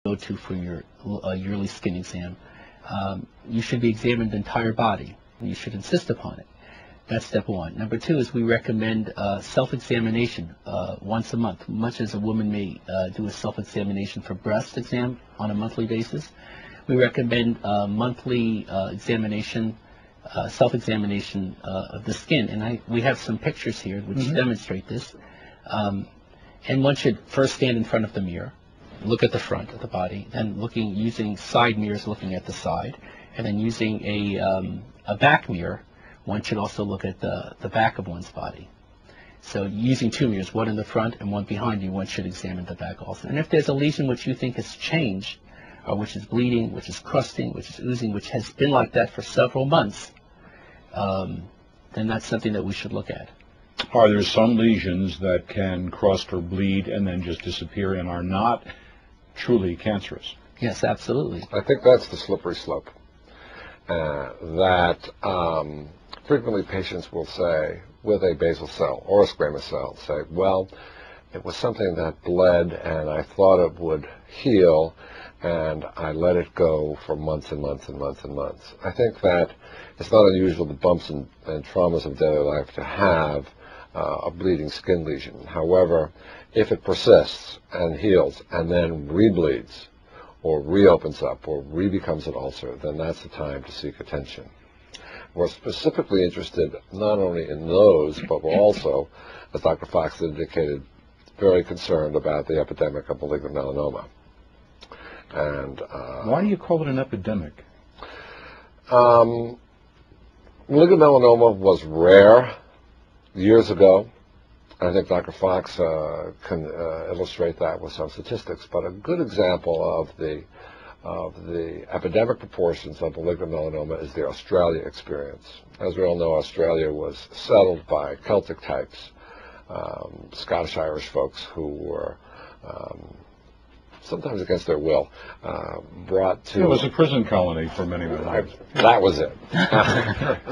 go to for your yearly skin exam, you should be examined the entire body. You should insist upon it. That's step one. Number two is we recommend self-examination once a month, much as a woman may do a self-examination for breast exam on a monthly basis. We recommend monthly examination, self-examination of the skin. And we have some pictures here which demonstrate this. And one should first stand in front of the mirror, look at the front of the body, then using side mirrors looking at the side, and then using a back mirror, one should also look at the back of one's body. So using two mirrors, one in the front and one behind you, one should examine the back also. And if there's a lesion which you think has changed, or which is bleeding, which is crusting, which is oozing, which has been like that for several months, then that's something that we should look at. Are there some lesions that can crust or bleed and then just disappear and are not truly cancerous? Yes, absolutely. I think that's the slippery slope. Frequently patients will say, with a basal cell or a squamous cell, say, well, it was something that bled and I thought it would heal and I let it go for months and months and months and months. I think that it's not unusual, the bumps and traumas of daily life, to have a bleeding skin lesion. However, if it persists and heals and then rebleeds or reopens up or becomes an ulcer, then that's the time to seek attention. We're specifically interested not only in those, but we're also, as Dr. Fox indicated, very concerned about the epidemic of malignant melanoma. And why do you call it an epidemic? Malignant melanoma was rare years ago. I think Dr. Fox can illustrate that with some statistics. But a good example of the epidemic proportions of malignant melanoma is the Australia experience. As we all know, Australia was settled by Celtic types, Scottish-Irish folks who were sometimes against their will, brought to... It was a prison colony for many lives. That was it.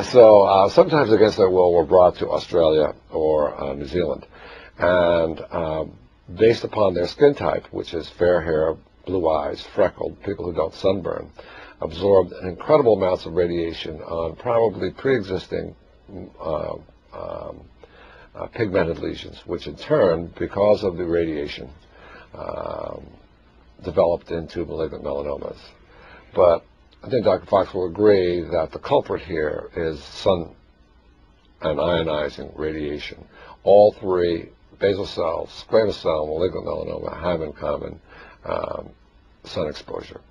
So sometimes against their will were brought to Australia or New Zealand. And based upon their skin type, which is fair hair, blue eyes, freckled, people who don't sunburn, absorbed incredible amounts of radiation on probably pre-existing pigmented lesions, which in turn, because of the radiation, developed into malignant melanomas. But I think Dr. Fox will agree that the culprit here is sun and ionizing radiation. All three, basal cell, squamous cell, malignant melanoma, have in common sun exposure.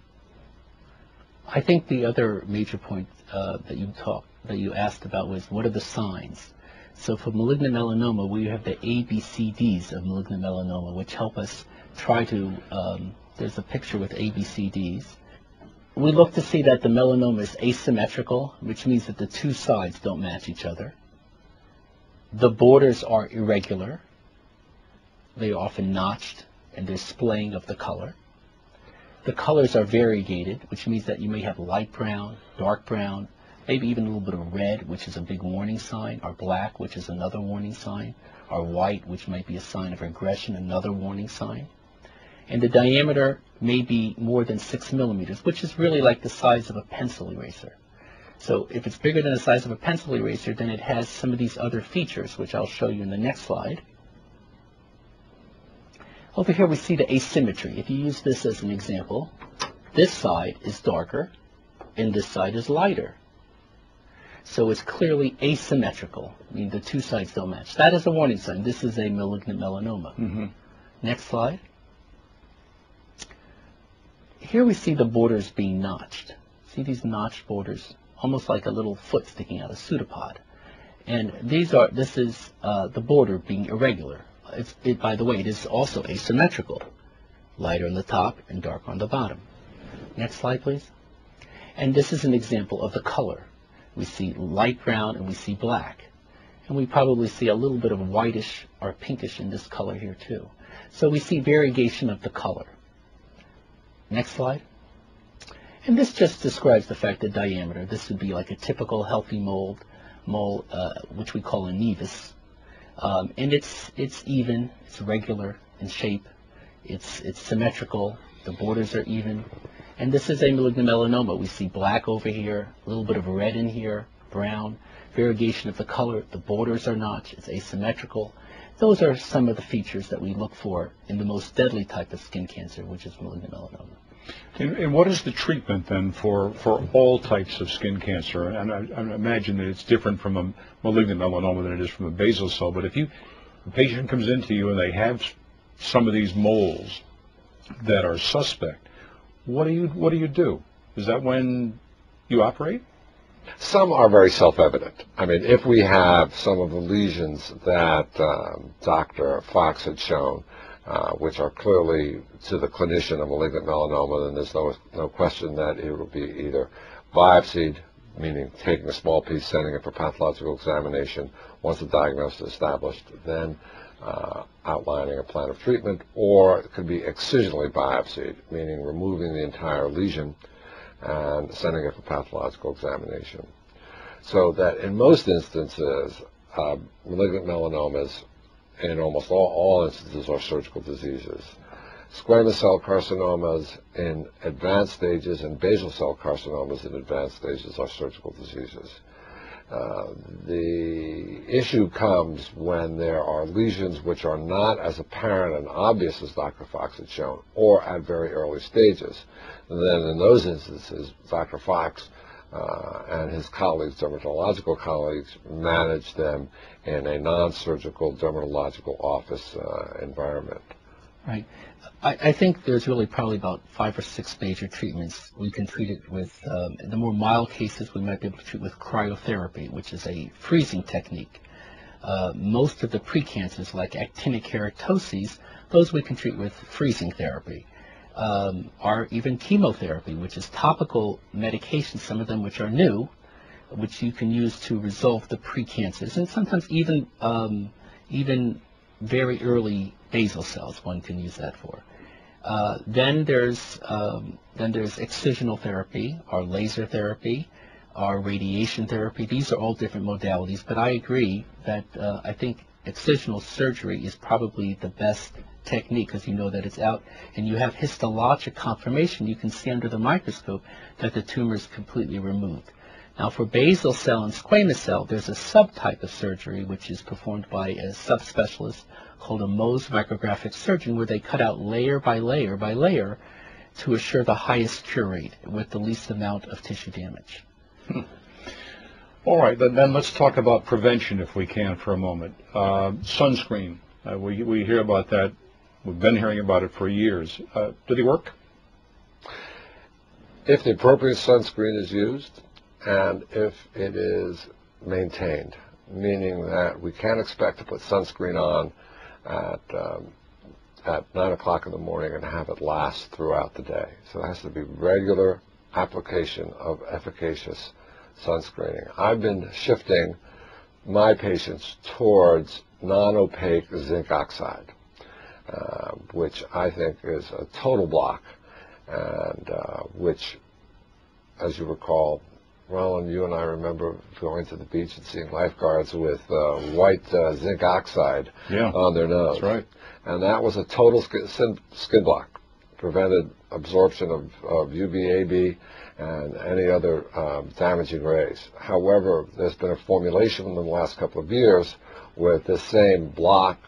I think the other major point that you asked about was, what are the signs? So for malignant melanoma, we have the ABCDs of malignant melanoma, which help us try to, there's a picture with ABCDs. We look to see that the melanoma is asymmetrical, which means that the two sides don't match each other. The borders are irregular. They are often notched, and there's splaying of the color. The colors are variegated, which means that you may have light brown, dark brown, maybe even a little bit of red, which is a big warning sign, or black, which is another warning sign, or white, which might be a sign of regression, another warning sign. And the diameter may be more than 6 millimeters, which is really like the size of a pencil eraser. So if it's bigger than the size of a pencil eraser, then it has some of these other features, which I'll show you in the next slide. Over here we see the asymmetry. If you use this as an example, this side is darker and this side is lighter. So it's clearly asymmetrical. I mean, the two sides don't match. That is a warning sign. This is a malignant melanoma. Next slide. Here we see the borders being notched. See these notched borders? Almost like a little foot sticking out, a pseudopod. And this is the border being irregular. By the way, it is also asymmetrical. Lighter on the top and darker on the bottom. Next slide, please. And this is an example of the color. We see light brown and we see black. And we probably see a little bit of whitish or pinkish in this color here too. So we see variegation of the color. Next slide. And this just describes the fact that diameter. This would be like a typical healthy mole, which we call a nevus. And it's even, it's regular in shape, it's symmetrical, the borders are even. And this is a malignant melanoma. We see black over here, a little bit of red in here, brown, variegation of the color, the borders are not, it's asymmetrical. Those are some of the features that we look for in the most deadly type of skin cancer, which is malignant melanoma. And what is the treatment then for all types of skin cancer? And I imagine that it's different from a malignant melanoma than it is from a basal cell. But if a patient comes into you and they have some of these moles that are suspect, what do you do? Is that when you operate? Some are very self-evident. I mean, if we have some of the lesions that Dr.FOx had shown, which are clearly to the clinician a malignant melanoma, then there's no question that it will be either biopsied, meaning taking a small piece, sending it for pathological examination. Once the diagnosis is established, then outlining a plan of treatment, or it could be excisionally biopsied, meaning removing the entire lesion and sending it for pathological examination. So that in most instances, malignant melanomas, in almost all instances, are surgical diseases. Squamous cell carcinomas in advanced stages and basal cell carcinomas in advanced stages are surgical diseases. The issue comes when there are lesions which are not as apparent and obvious as Dr.FOx had shown, or at very early stages. And then in those instances, Dr.FOx and his colleagues, dermatological colleagues, manage them in a non-surgical dermatological office environment. Right. I think there's really probably about 5 or 6 major treatments. We can treat it with, in the more mild cases, we might be able to treat with cryotherapy, which is a freezing technique. Most of the precancers, like actinic keratoses, those we can treat with freezing therapy. Or even chemotherapy, which is topical medications, some of them which are new, which you can use to resolve the precancers, and sometimes even very early basal cells one can use that for. Then there's excisional therapy, or laser therapy, or radiation therapy. These are all different modalities, but I agree that I think excisional surgery is probably the best technique, because you know that it's out and you have histologic confirmation. You can see under the microscope that the tumor is completely removed. Now, for basal cell and squamous cell, there's a subtype of surgery which is performed by a subspecialist called a Mohs micrographic surgeon, where they cut out layer by layer by layer to assure the highest cure rate with the least amount of tissue damage. All right, then let's talk about prevention, if we can, for a moment. Sunscreen. We hear about that. We've been hearing about it for years. Do they work? If the appropriate sunscreen is used, and if it is maintained, meaning that we can't expect to put sunscreen on at 9 o'clock in the morning and have it last throughout the day. So it has to be regular application of efficacious sunscreening. I've been shifting my patients towards non-opaque zinc oxide, which I think is a total block, and which, as you recall, Roland, you and I remember going to the beach and seeing lifeguards with white zinc oxide on their nose. That's right. And that was a total skin block. Prevented absorption of UVAB and any other damaging rays. However, there's been a formulation in the last couple of years with this same blocking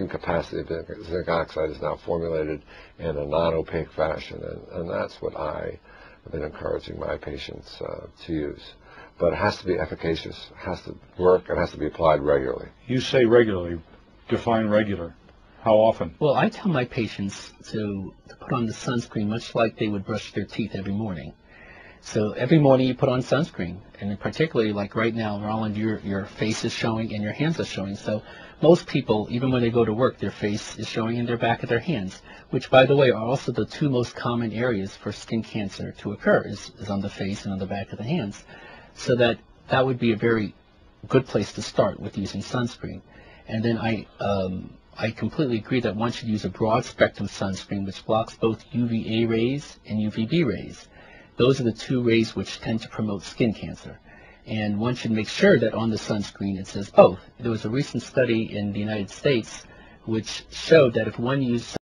capacity of zinc oxide is now formulated in a non-opaque fashion, and that's what I have been encouraging my patients to use. But it has to be efficacious, it has to work, it has to be applied regularly. You say regularly. Define regular. How often? Well, I tell my patients to put on the sunscreen much like they would brush their teeth every morning. So every morning you put on sunscreen, and particularly like right now, Roland, your face is showing and your hands are showing. So most people, even when they go to work, their face is showing in their back of their hands, which, by the way, are also the 2 most common areas for skin cancer to occur, is on the face and on the back of the hands. So that would be a very good place to start with using sunscreen. And then I completely agree that one should use a broad spectrum sunscreen which blocks both UVA rays and UVB rays. Those are the 2 rays which tend to promote skin cancer. And one should make sure that on the sunscreen it says both. There was a recent study in the United States which showed that if one used